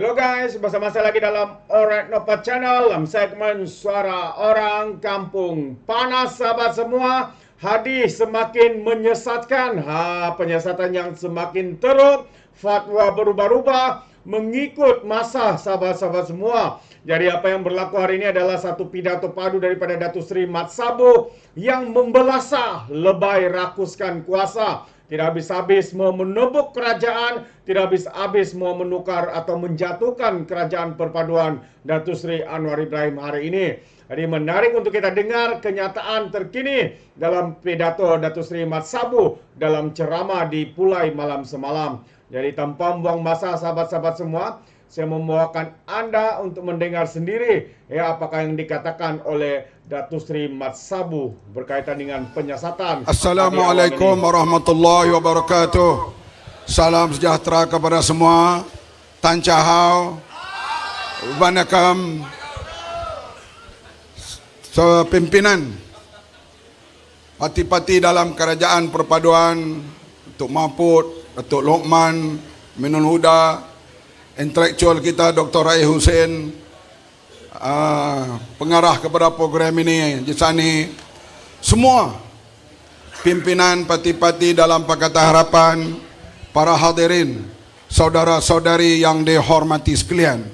Halo guys, bersama saya lagi dalam Alright Nova Channel dalam segmen Suara Orang Kampung. Panas sahabat semua, hadis semakin menyesatkan. Penyesatan yang semakin teruk, fatwa berubah-ubah mengikut masa sahabat-sahabat semua. Jadi apa yang berlaku hari ini adalah satu pidato padu daripada Datuk Seri Mat Sabo yang membelasah, lebay rakuskan kuasa. Tidak habis-habis mau menebuk kerajaan, tidak habis-habis mau menukar atau menjatuhkan kerajaan perpaduan Datuk Seri Anwar Ibrahim hari ini. Jadi menarik untuk kita dengar kenyataan terkini dalam pidato Datuk Seri Mat Sabo dalam ceramah di Pulai malam semalam. Jadi tanpa membuang masa sahabat-sahabat semua, saya membawakan Anda untuk mendengar sendiri apakah yang dikatakan oleh Datuk Seri Mat Sabo berkaitan dengan penyesatan. Assalamualaikum warahmatullahi wabarakatuh. Salam sejahtera kepada semua. Tan Chahau, Vanakam, pimpinan parti-parti dalam kerajaan perpaduan, Datuk Mahfud, Datuk Lokman, Minun Huda, intelektual kita Dr. Rai Hussein, pengarah kepada program ini Jisani, semua pimpinan parti-parti dalam Pakatan Harapan, para hadirin, saudara-saudari yang dihormati sekalian,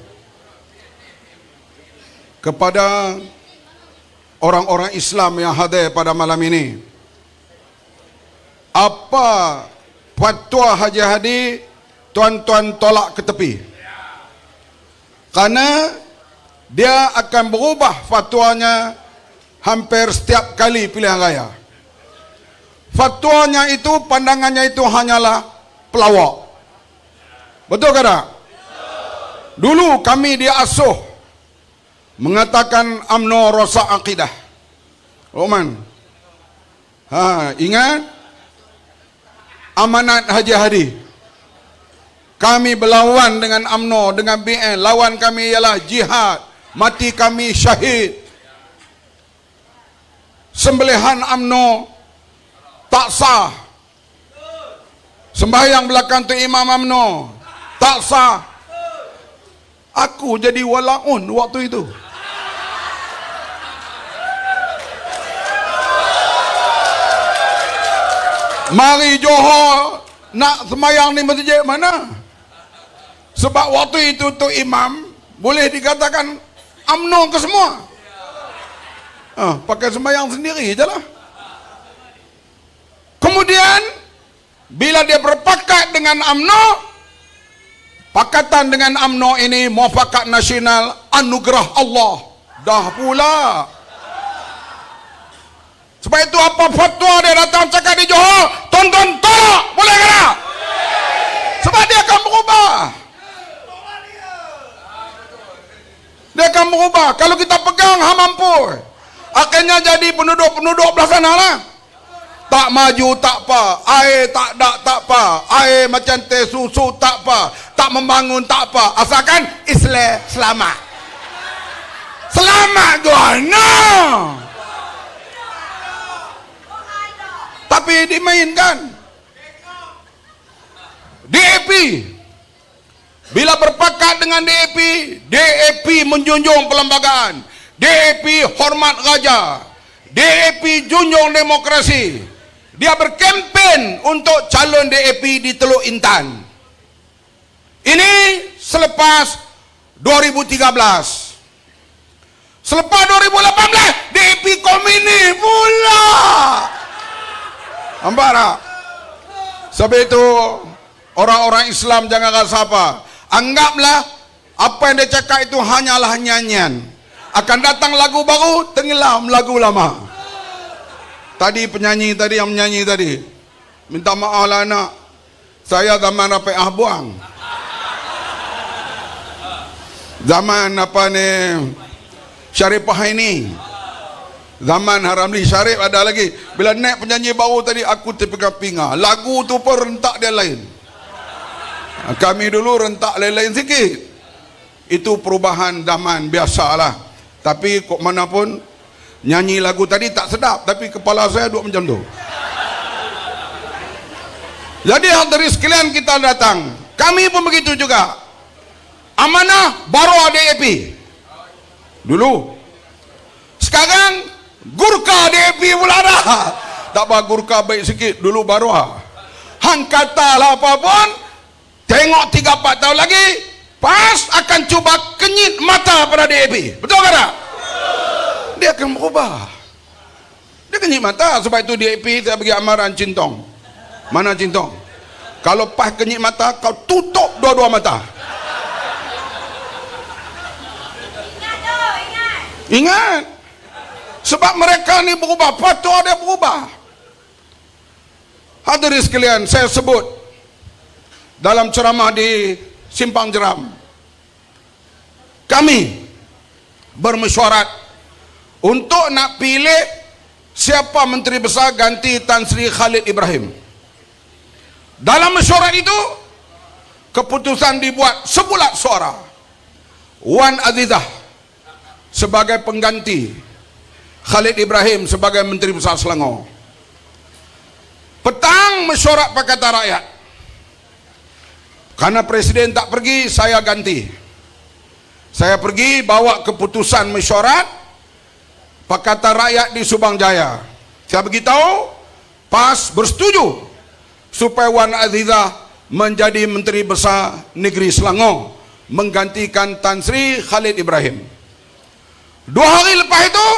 kepada orang-orang Islam yang hadir pada malam ini, apa fatwa Haji Hadi tuan-tuan tolak ke tepi, karena dia akan berubah fatwanya hampir setiap kali pilihan raya. Fatwanya itu, pandangannya itu hanyalah pelawak. Betul ke tak? Dulu kami diasuh mengatakan UMNO rosak akidah. Roman, ingat amanat Haji Hadi. Kami berlawan dengan UMNO, dengan BN. Lawan kami ialah jihad. Mati kami syahid. Sembelihan UMNO tak sah. Sembahyang belakang tu Imam UMNO tak sah. Aku jadi walaun waktu itu. Mari Johor nak sembahyang di masjid mana? Sebab waktu itu tu imam boleh dikatakan UMNO ke semua. Pakai sembahyang sendiri je lah. Kemudian bila dia berpakat dengan UMNO, pakatan dengan UMNO ini muafakat nasional, anugerah Allah. Dah pula. Sebab itu apa fatwa dia datang cakap di Johor, tonton tolak, boleh ke tak? Sebab dia akan berubah. Dia akan berubah. Kalau kita pegang, mampu. Akhirnya jadi penduduk-penduduk belah sana lah. Tak maju tak apa, air tak ada tak apa, air macam teh susu tak apa, tak membangun tak apa, asalkan Islam selamat. Selamat guna. Tapi dimainkan. DAP bila berpakat dengan DAP, DAP menjunjung perlembagaan, DAP hormat raja, DAP junjung demokrasi. Dia berkempen untuk calon DAP di Teluk Intan. Ini selepas 2013. Selepas 2018 DAP Komini pula. Nampak tak? Sebab itu orang-orang Islam jangan rasa apa. Anggaplah apa yang dia cakap itu hanyalah nyanyian. Akan datang lagu baru, tenggelam lagu lama. Tadi penyanyi tadi yang menyanyi tadi, minta maaf lah nak, saya zaman Rafiq buang. Zaman apa ni, Syarifah ini. Zaman Haramli Syarif ada lagi. Bila naik penyanyi baru tadi, aku terpinga-pinga. Lagu tu pun rentak dia lain. Kami dulu rentak lain-lain sikit. Itu perubahan zaman biasalah. Tapi kok mana pun nyanyi lagu tadi tak sedap, tapi kepala saya duduk macam tu. Jadi hadirin sekalian kita datang. Kami pun begitu juga. amanah baru DAP dulu. Sekarang Gurkha DAP pula dah. Tak apa, Gurkha baik sikit, dulu baru hang kata lah apa pun, tengok 3-4 tahun lagi PAS akan cuba kenyit mata pada DAP. Betul ke tak? Dia akan berubah. Dia kenyit mata. Sebab itu DAP saya bagi amaran Cintong. Mana Cintong? Kalau PAS kenyit mata, kau tutup dua-dua mata. Ingat. Sebab mereka ni berubah, patut ada berubah. Hadirin sekalian, saya sebut dalam ceramah di Simpang Jeram, kami bermesyuarat untuk nak pilih siapa Menteri Besar ganti Tan Sri Khalid Ibrahim. Dalam mesyuarat itu, keputusan dibuat sebulat suara, Wan Azizah sebagai pengganti Khalid Ibrahim sebagai Menteri Besar Selangor. Petang mesyuarat Pakatan Rakyat, karena Presiden tak pergi, saya ganti. Saya pergi bawa keputusan mesyuarat Pakatan Rakyat di Subang Jaya. Saya beritahu PAS bersetuju supaya Wan Azizah menjadi Menteri Besar Negeri Selangor menggantikan Tan Sri Khalid Ibrahim. 2 hari lepas itu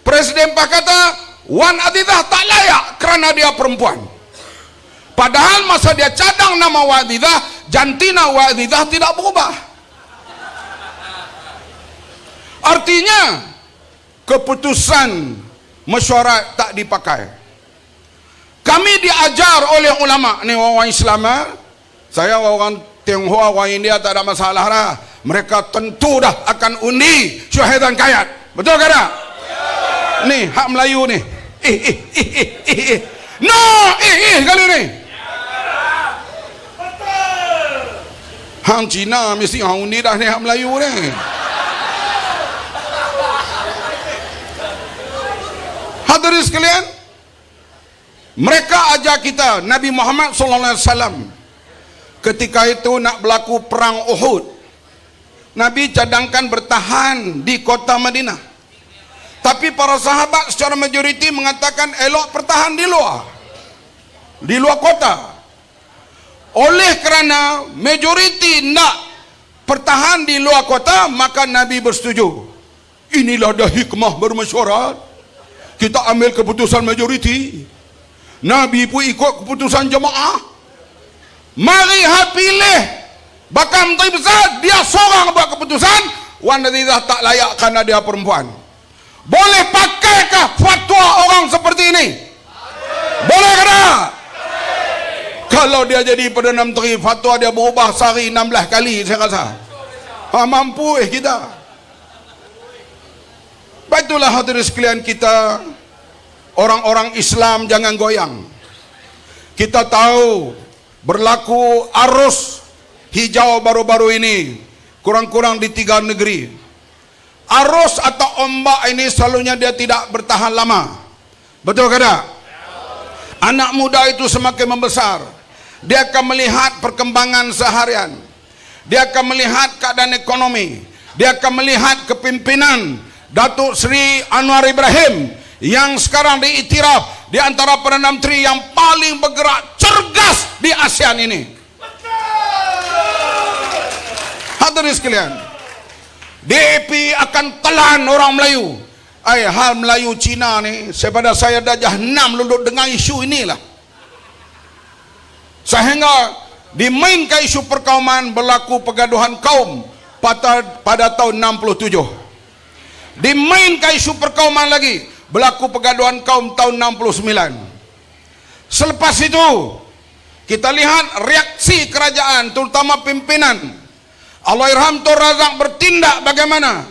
Presiden PAS kata Wan Azizah tak layak kerana dia perempuan. Padahal masa dia cadang nama Wan Azizah, jantina Wan Azizah tidak berubah. Artinya keputusan mesyuarat tak dipakai. Kami diajar oleh ulama ni, orang Islam. Saya orang Tionghoa, orang India tak ada masalah dah. Mereka tentu dah akan undi Syahidan Kayat. Betul ke tak? Ni hak Melayu ni. No, kali ni. Hang Cina mesti hang undi dah ni hak Melayu ni. Hadirin sekalian, mereka ajar kita, Nabi Muhammad SAW ketika itu nak berlaku perang Uhud, Nabi cadangkan bertahan di kota Madinah. Tapi para sahabat secara majoriti mengatakan elok bertahan di luar kota. Oleh kerana majoriti nak bertahan di luar kota, maka Nabi bersetuju. Inilah dah hikmah bermesyuarat. Kita ambil keputusan majoriti. Nabi pun ikut keputusan jemaah. Mari pilih bakal Menteri Besar, dia seorang buat keputusan. Wan Azizah tak layak kerana dia perempuan. Boleh pakaikah fatwa orang seperti ini? Boleh ke tak? Kalau dia jadi Perdana Menteri, fatwa dia berubah sehari 16 kali, saya rasa mampu kita. Baiklah hadirin sekalian, kita orang-orang Islam jangan goyang. Kita tahu berlaku arus hijau baru-baru ini kurang-kurang di 3 negeri. Arus atau ombak ini selalunya dia tidak bertahan lama. Betul ke tak? Anak muda itu semakin membesar, dia akan melihat perkembangan seharian, dia akan melihat keadaan ekonomi, dia akan melihat kepimpinan Datuk Seri Anwar Ibrahim yang sekarang diiktiraf di antara Perdana Menteri yang paling bergerak cergas di ASEAN ini. Hadirin sekalian, DAP akan telan orang Melayu. Hal Melayu Cina ni, daripada saya dah jahanam duduk dengan isu inilah. Sehingga dimainkan isu perkauman, berlaku pergaduhan kaum pada tahun 67. Dimainkan isu perkauman lagi, berlaku pergaduhan kaum tahun 69. Selepas itu kita lihat reaksi kerajaan, terutama pimpinan Allahyarham Tun Razak bertindak bagaimana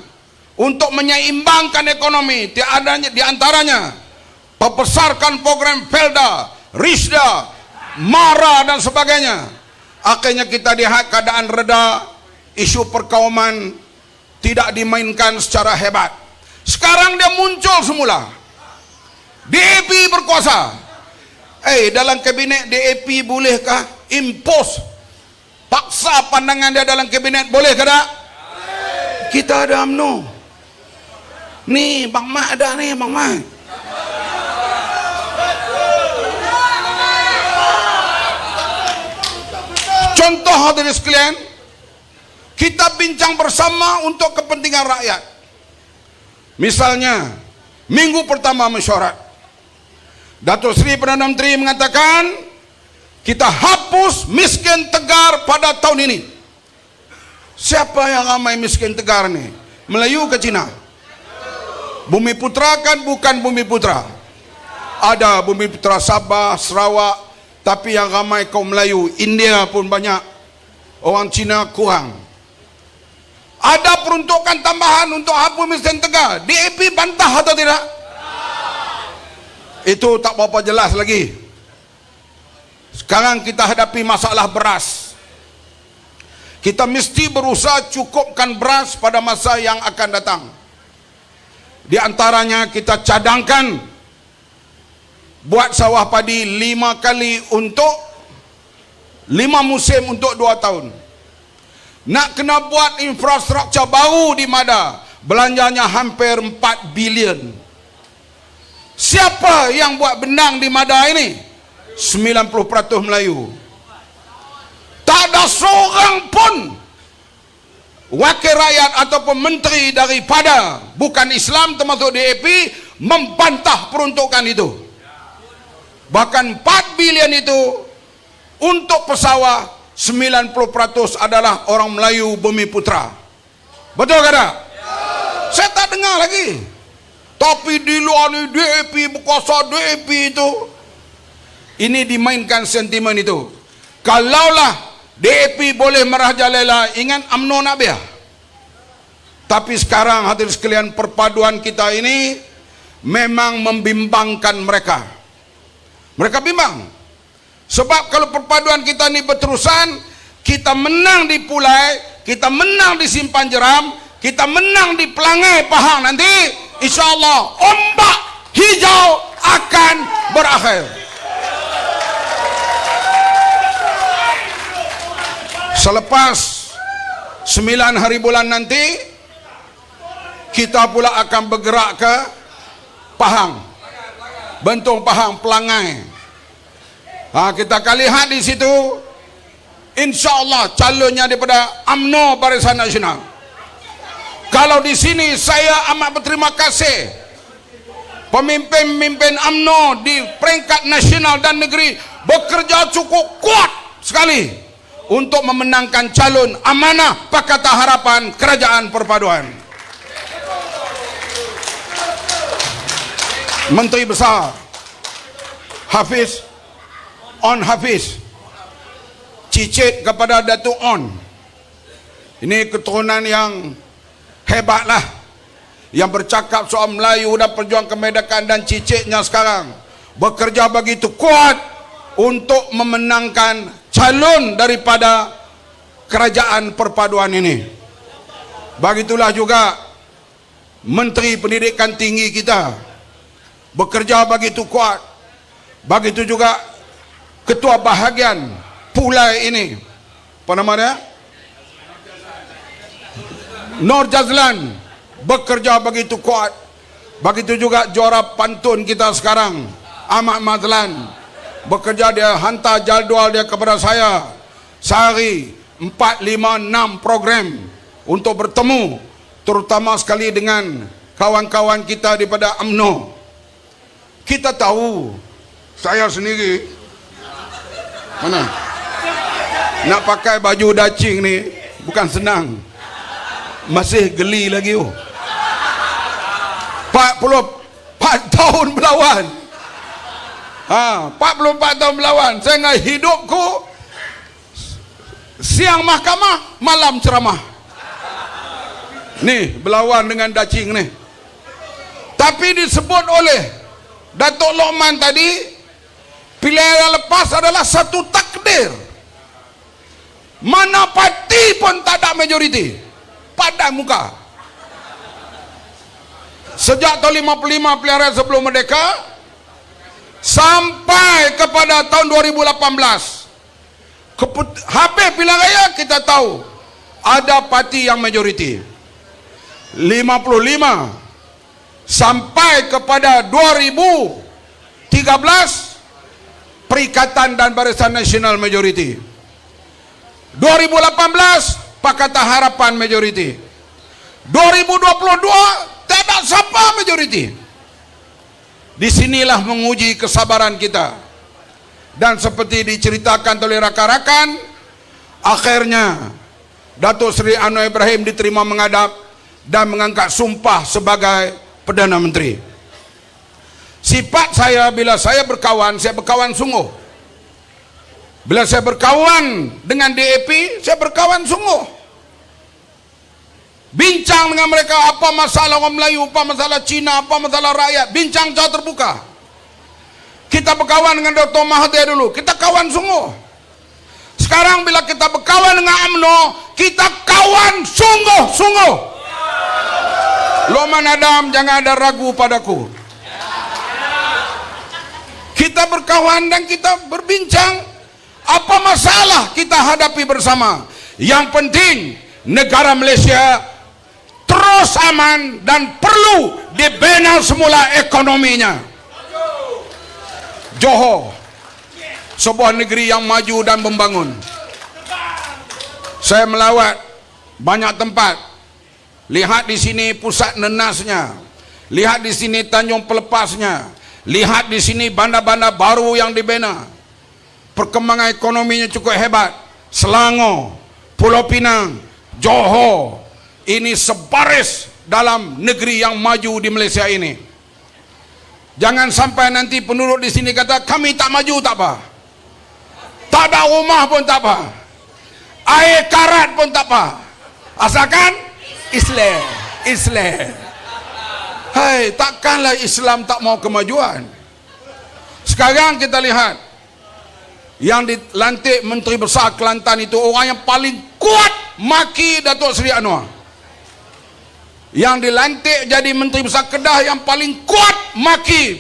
untuk menyeimbangkan ekonomi. Di antaranya membesarkan program Felda, Risda, Mara dan sebagainya. Akhirnya kita lihat keadaan reda, isu perkauman tidak dimainkan secara hebat. Sekarang dia muncul semula. DAP berkuasa. Dalam kabinet DAP bolehkah impose paksa pandangan dia dalam kabinet, boleh ke tak? Kita ada UMNO. Ni Bang Mat ada ni, Bang Mat. Contoh hadirin sekalian, kita bincang bersama untuk kepentingan rakyat. Misalnya, minggu pertama mesyuarat, Datuk Seri Perdana Menteri mengatakan kita hapus miskin tegar pada tahun ini. Siapa yang ramai miskin tegar ni? Melayu ke Cina? Bumi Putra kan bukan Bumi Putra. Ada Bumi Putra Sabah, Sarawak, tapi yang ramai kaum Melayu. India pun banyak, orang Cina kurang. Ada peruntukan tambahan untuk hapus miskin tegar. DAP bantah atau tidak? Itu tak berapa jelas lagi. Sekarang kita hadapi masalah beras. Kita mesti berusaha cukupkan beras pada masa yang akan datang. Di antaranya kita cadangkan buat sawah padi 5 kali untuk 5 musim untuk 2 tahun. Nak kena buat infrastruktur baru di Mada, belanjanya hampir 4 bilion. Siapa yang buat bendang di Mada ini? 90% Melayu. Tak ada seorang pun wakil rakyat ataupun menteri daripada bukan Islam termasuk DAP membantah peruntukan itu. Bahkan 4 bilion itu untuk pesawah, 90% adalah orang Melayu Bumi Putra. Betul ke tak? Saya tak dengar lagi. Tapi di luar ni DAP berkuasa, DAP itu. Ini dimainkan sentimen itu. Kalaulah DAP boleh merajalela, ingat UMNO nak biar. Tapi sekarang hadirin sekalian, perpaduan kita ini memang membimbangkan mereka. Mereka bimbang. Sebab kalau perpaduan kita ini berterusan, kita menang di Pulai, kita menang di Simpan Jeram, kita menang di Pelangai Pahang, nanti insyaAllah ombak hijau akan berakhir. Selepas 9 hari bulan nanti, kita pula akan bergerak ke Pahang, Bentong Pahang, Pelangai. Kita akan lihat di situ, insya-Allah calonnya daripada UMNO Barisan Nasional. Kalau di sini saya amat berterima kasih pemimpin-pemimpin UMNO di peringkat nasional dan negeri bekerja cukup kuat sekali untuk memenangkan calon amanah Pakatan Harapan Kerajaan Perpaduan. Menteri Besar Hafiz cicit kepada Datuk On. Ini keturunan yang hebatlah, yang bercakap soal Melayu dan perjuang kemerdekaan, dan cicitnya sekarang bekerja begitu kuat untuk memenangkan calon daripada kerajaan perpaduan ini. Begitulah juga Menteri Pendidikan Tinggi kita bekerja begitu kuat. Begitu juga Ketua Bahagian Pulai ini, apa nama dia? Nur Jazlan, bekerja begitu kuat. Begitu juga juara pantun kita sekarang, Ahmad Mazlan, bekerja, dia hantar jadual dia kepada saya sehari 4, 5, 6 program untuk bertemu, terutama sekali dengan kawan-kawan kita daripada UMNO. Kita tahu, saya sendiri mana nak pakai baju dacing ni bukan senang, masih geli lagi. 44 tahun berlawan. 44 tahun berlawan. Saya ingat hidupku siang mahkamah, malam ceramah. Ni berlawan dengan dacing ni. Tapi disebut oleh Datuk Lokman tadi, pilihan yang lepas adalah satu takdir. Mana parti pun tak ada majoriti. Padan muka. Sejak tahun 55 pilihan raya sebelum merdeka sampai kepada tahun 2018, Habis pilihan raya kita tahu ada parti yang majoriti 55 sampai kepada 2013 Perikatan dan Barisan Nasional majoriti, 2018 Pakatan Harapan majoriti, 2022 tidak siapa majoriti. Disinilah menguji kesabaran kita. Dan seperti diceritakan oleh rakan-rakan, akhirnya Datuk Seri Anwar Ibrahim diterima menghadap dan mengangkat sumpah sebagai Perdana Menteri. Sifat saya bila saya berkawan sungguh. Bila saya berkawan dengan DAP, saya berkawan sungguh. Bincang dengan mereka apa masalah orang Melayu, apa masalah Cina, apa masalah rakyat, bincang secara terbuka. Kita berkawan dengan Dr. Mahathir dulu, kita kawan sungguh. Sekarang bila kita berkawan dengan UMNO, kita kawan sungguh-sungguh. Loman Adam, jangan ada ragu padaku. Kita berkawan dan kita berbincang apa masalah kita hadapi bersama. Yang penting negara Malaysia terus aman dan perlu dibina semula ekonominya. Johor, sebuah negeri yang maju dan membangun. Saya melawat banyak tempat. Lihat di sini pusat nenasnya, lihat di sini Tanjung Pelepasnya, lihat di sini bandar-bandar baru yang dibina. Perkembangan ekonominya cukup hebat. Selangor, Pulau Pinang, Johor, ini sebaris dalam negeri yang maju di Malaysia ini. Jangan sampai nanti penduduk di sini kata kami tak maju, tak apa. Tak ada rumah pun tak apa. Air karat pun tak apa. Asalkan Islam. Hai, takkanlah Islam tak mau kemajuan. Sekarang kita lihat yang dilantik Menteri Besar Kelantan itu orang yang paling kuat maki Datuk Seri Anwar. Yang dilantik jadi Menteri Besar Kedah yang paling kuat maki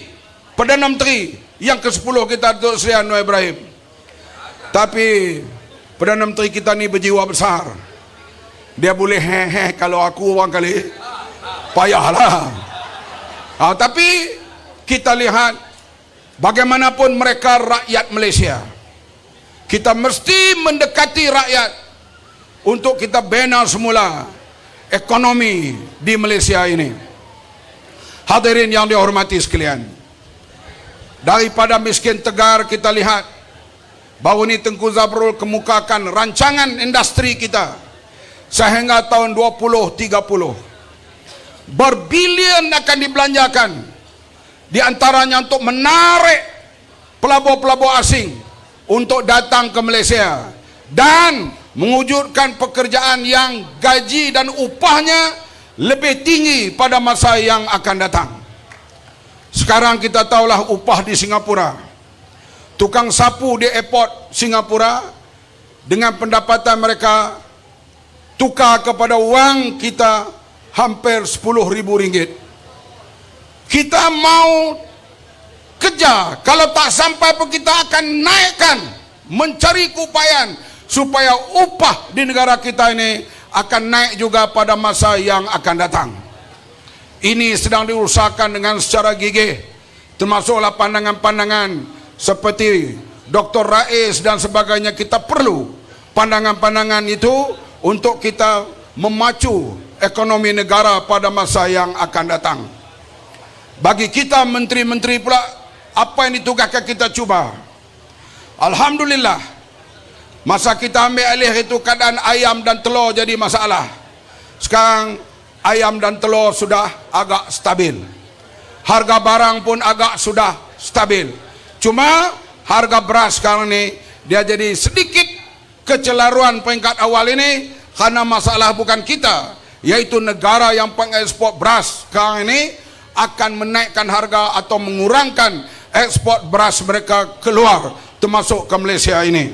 Perdana Menteri yang ke-10 kita Datuk Seri Anwar Ibrahim. Tapi Perdana Menteri kita ni berjiwa besar. Dia boleh kalau aku orang kali payahlah. Tapi kita lihat bagaimanapun mereka rakyat Malaysia. Kita mesti mendekati rakyat untuk kita bina semula ekonomi di Malaysia ini. Hadirin yang dihormati sekalian, daripada miskin tegar kita lihat bahawa ini Tengku Zabrul kemukakan rancangan industri kita sehingga tahun 2030 berbilion akan dibelanjakan, di antaranya untuk menarik pelabur-pelabur asing untuk datang ke Malaysia dan mewujudkan pekerjaan yang gaji dan upahnya lebih tinggi pada masa yang akan datang. Sekarang kita tahulah upah di Singapura. Tukang sapu di airport Singapura dengan pendapatan mereka tukar kepada wang kita hampir RM10,000. Kita mau kejar, kalau tak sampai pun kita akan naikkan, mencari keupayaan supaya upah di negara kita ini akan naik juga pada masa yang akan datang. Ini sedang diusahakan dengan secara gigih, termasuklah pandangan-pandangan seperti Dr. Rais dan sebagainya. Kita perlu pandangan-pandangan itu untuk kita memacu ekonomi negara pada masa yang akan datang. Bagi kita menteri-menteri pula, apa yang ditugaskan kita cuba. Alhamdulillah, masa kita ambil alih itu keadaan ayam dan telur jadi masalah. Sekarang ayam dan telur sudah agak stabil. Harga barang pun agak sudah stabil. Cuma harga beras sekarang ini dia jadi sedikit kecelaruan peringkat awal ini karena masalah bukan kita, yaitu negara yang pengekspor beras sekarang ini akan menaikkan harga atau mengurangkan ekspor beras mereka keluar termasuk ke Malaysia ini.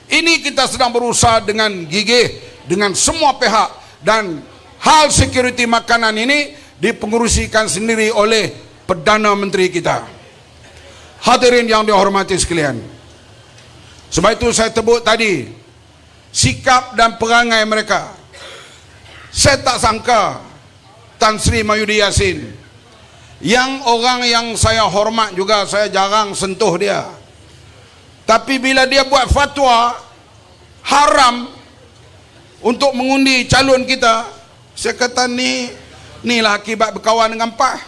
Ini kita sedang berusaha dengan gigih dengan semua pihak, dan hal security makanan ini dipengurusikan sendiri oleh Perdana Menteri kita. Hadirin yang dihormati sekalian, Sebab itu saya tebut tadi, sikap dan perangai mereka. Saya tak sangka Tan Sri Mahyudin Yassin, yang orang yang saya hormat juga, saya jarang sentuh dia, tapi bila dia buat fatwa haram untuk mengundi calon kita, saya kata inilah akibat berkawan dengan PAS.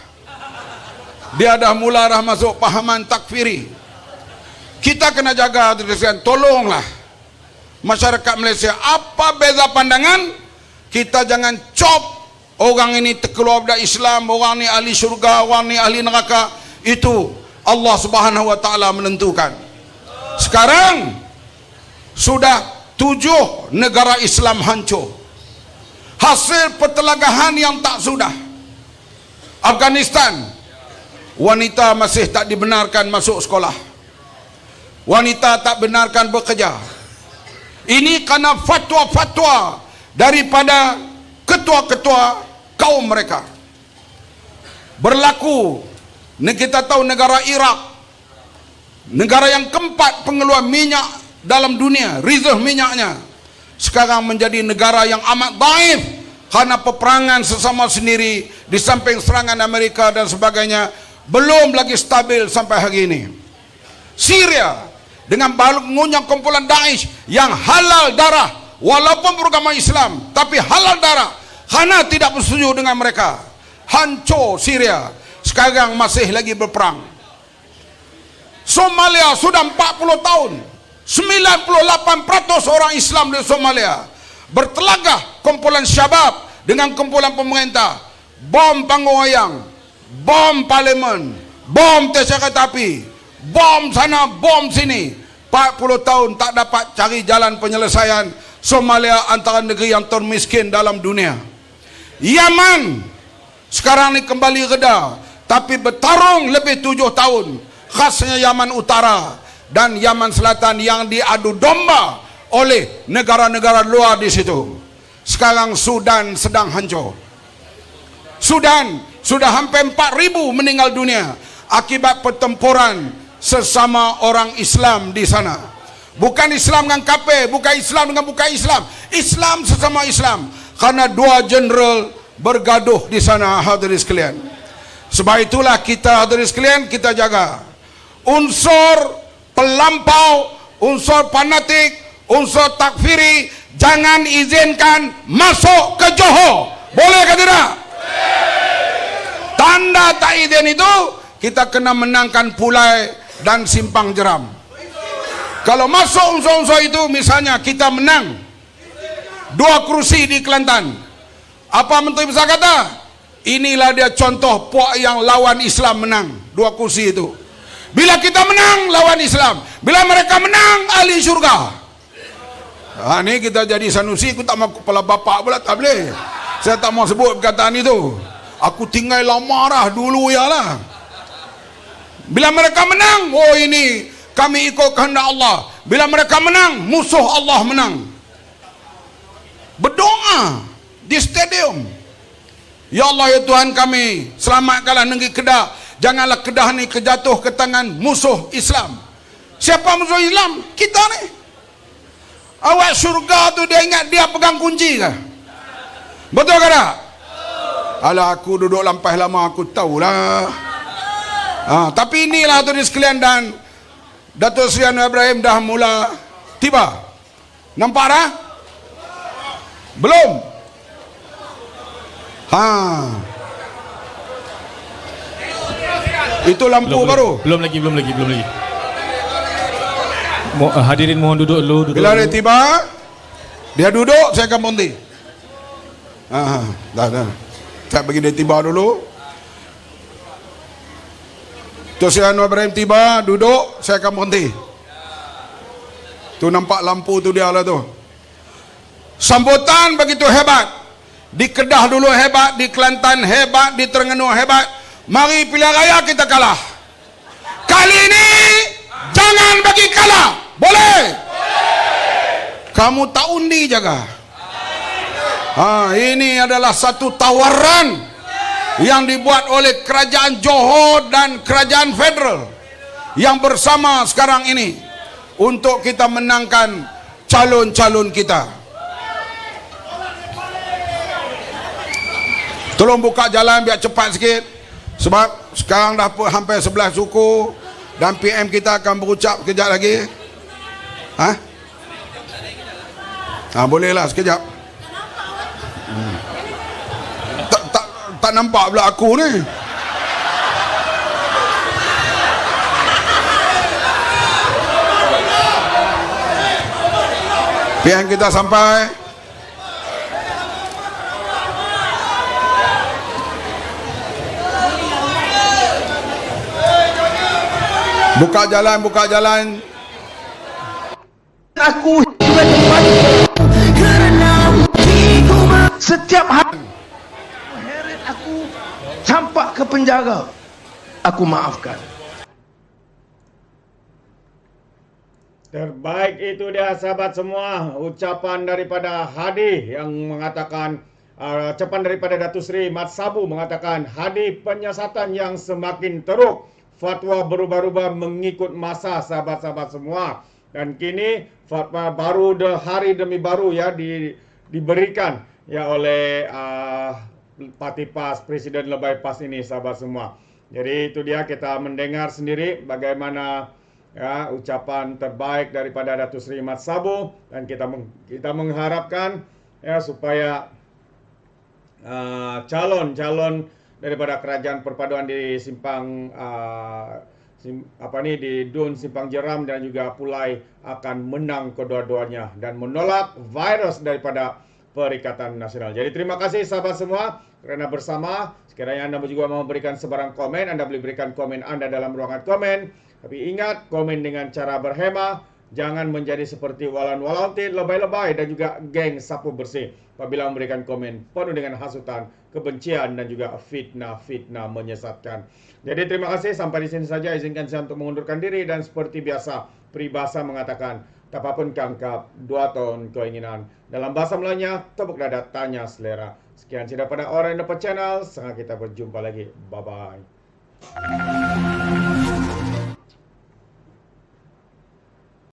Dia dah mula dah masuk pahaman takfiri. Kita kena jaga, tolonglah masyarakat Malaysia, apa beza pandangan, kita jangan cop orang ini terkeluar dari Islam, orang ni ahli syurga, orang ni ahli neraka. Itu Allah Subhanahu wa taala menentukan. Sekarang sudah 7 negara Islam hancur, hasil pertelagahan yang tak sudah. Afghanistan, wanita masih tak dibenarkan masuk sekolah, wanita tak benarkan bekerja. Ini karena fatwa-fatwa daripada ketua-ketua kaum mereka. Berlaku, kita tahu negara Iraq, negara yang keempat pengeluar minyak dalam dunia, reserve minyaknya, sekarang menjadi negara yang amat daif karena peperangan sesama sendiri, di samping serangan Amerika dan sebagainya, belum lagi stabil sampai hari ini. Syria dengan bangunnya kumpulan Daesh yang halal darah, walaupun beragama Islam tapi halal darah, karena tidak bersetuju dengan mereka, hancur Syria. Sekarang masih lagi berperang. Somalia sudah 40 tahun, 98% orang Islam di Somalia bertelagah kumpulan Syabab dengan kumpulan pemerintah, bom panggung wayang, bom parlimen, bom kereta api, bom sana, bom sini. 40 tahun tak dapat cari jalan penyelesaian. Somalia antara negeri yang termiskin dalam dunia. Yaman sekarang ni kembali reda, tapi bertarung lebih 7 tahun. Khasnya Yaman Utara dan Yaman Selatan yang diadu domba oleh negara-negara luar di situ. Sekarang Sudan sedang hancur. Sudan sudah hampir 4,000 meninggal dunia akibat pertempuran sesama orang Islam di sana. Bukan Islam dengan kafir, bukan Islam dengan bukan Islam, Islam sesama Islam, karena 2 jeneral bergaduh di sana, hadirin sekalian. Sebab itulah kita, hadirin sekalian, kita jaga unsur pelampau, unsur fanatik, unsur takfiri, jangan izinkan masuk ke Johor. Boleh ke tidak? Tanda tak izin itu, kita kena menangkan Pulai dan Simpang Jeram. Kalau masuk unsur-unsur itu, misalnya kita menang 2 kerusi di Kelantan, apa Menteri Besar kata? Inilah dia contoh puak yang lawan Islam menang 2 kerusi itu. Bila kita menang lawan Islam, bila mereka menang ahli syurga. Ini kita jadi Sanusi, aku tak mau kepala bapak pula, tak boleh. Saya tak mau sebut perkataan itu. Aku tinggal lama dah dulu ya lah. Bila mereka menang, oh ini kami ikut kehendak Allah. Bila mereka menang, musuh Allah menang. Berdoa di stadium, ya Allah ya Tuhan kami, selamatkanlah negeri Kedah, janganlah Kedah ni kejatuh ke tangan musuh Islam. Siapa musuh Islam? Kita ni. Awak syurga tu dia ingat dia pegang kunci ke? Betul ke tak? Alah, aku duduk lampai lama, aku tahulah. Tapi inilah tu sekalian, dan Datuk Seri Anwar Ibrahim dah mula tiba. Nampak dah? Belum? Itu lampu baru. Belum lagi. Hadirin mohon duduk dulu. Bila dia tiba, dia duduk, saya akan berhenti. Dah. Saya bagi dia tiba dulu. Datuk Seri Anwar Ibrahim tiba, duduk, saya akan berhenti. Tu nampak lampu tu dia lah tu. Sambutan begitu hebat. Di Kedah dulu hebat, di Kelantan hebat, di Terengganu hebat. Mari pilihan raya kita kalah. Kali ini jangan bagi kalah. Boleh? Kamu tak undi jaga. Ini adalah satu tawaran yang dibuat oleh kerajaan Johor dan kerajaan federal yang bersama sekarang ini. untuk kita menangkan calon-calon kita. Tolong buka jalan biar cepat sikit, sebab sekarang dah hampir 11 suku dan PM kita akan berucap sekejap lagi. Bolehlah sekejap. Tak nampak pula aku ni. PM kita sampai. Buka jalan, buka jalan. Aku setiap hari heret aku campak ke penjara. Aku maafkan. Terbaik itu dia sahabat semua, ucapan daripada Hadi yang mengatakan ucapan daripada Datuk Seri Mat Sabu mengatakan Hadi penyiasatan yang semakin teruk. Fatwa berubah-ubah mengikut masa sahabat-sahabat semua. Dan kini fatwa baru hari demi baru ya diberikan ya oleh Parti PAS, Presiden Lebay PAS ini sahabat semua. Jadi itu dia, kita mendengar sendiri bagaimana ya ucapan terbaik daripada Datuk Seri Mat Sabu, dan kita mengharapkan ya supaya calon-calon daripada kerajaan perpaduan di simpang di Dun Simpang Jeram dan juga Pulai akan menang kedua-duanya dan menolak virus daripada Perikatan Nasional. Jadi terima kasih sahabat semua kerana bersama. Sekiranya anda juga mau memberikan sebarang komen, anda boleh berikan komen anda dalam ruangan komen. Tapi ingat, komen dengan cara berhema. Jangan menjadi seperti Walan Walantit, lebay-lebay dan juga geng sapu bersih apabila memberikan komen penuh dengan hasutan, kebencian dan juga fitnah-fitnah menyesatkan. Jadi terima kasih, sampai di sini saja. Izinkan saya untuk mengundurkan diri dan seperti biasa, peribahasa mengatakan, tapapun kangkap, 2 tahun keinginan. Dalam bahasa Melayunya, tepuk dada, tanya selera. Sekian cerita pada Orang Dapat Channel, sangat kita berjumpa lagi. Bye-bye.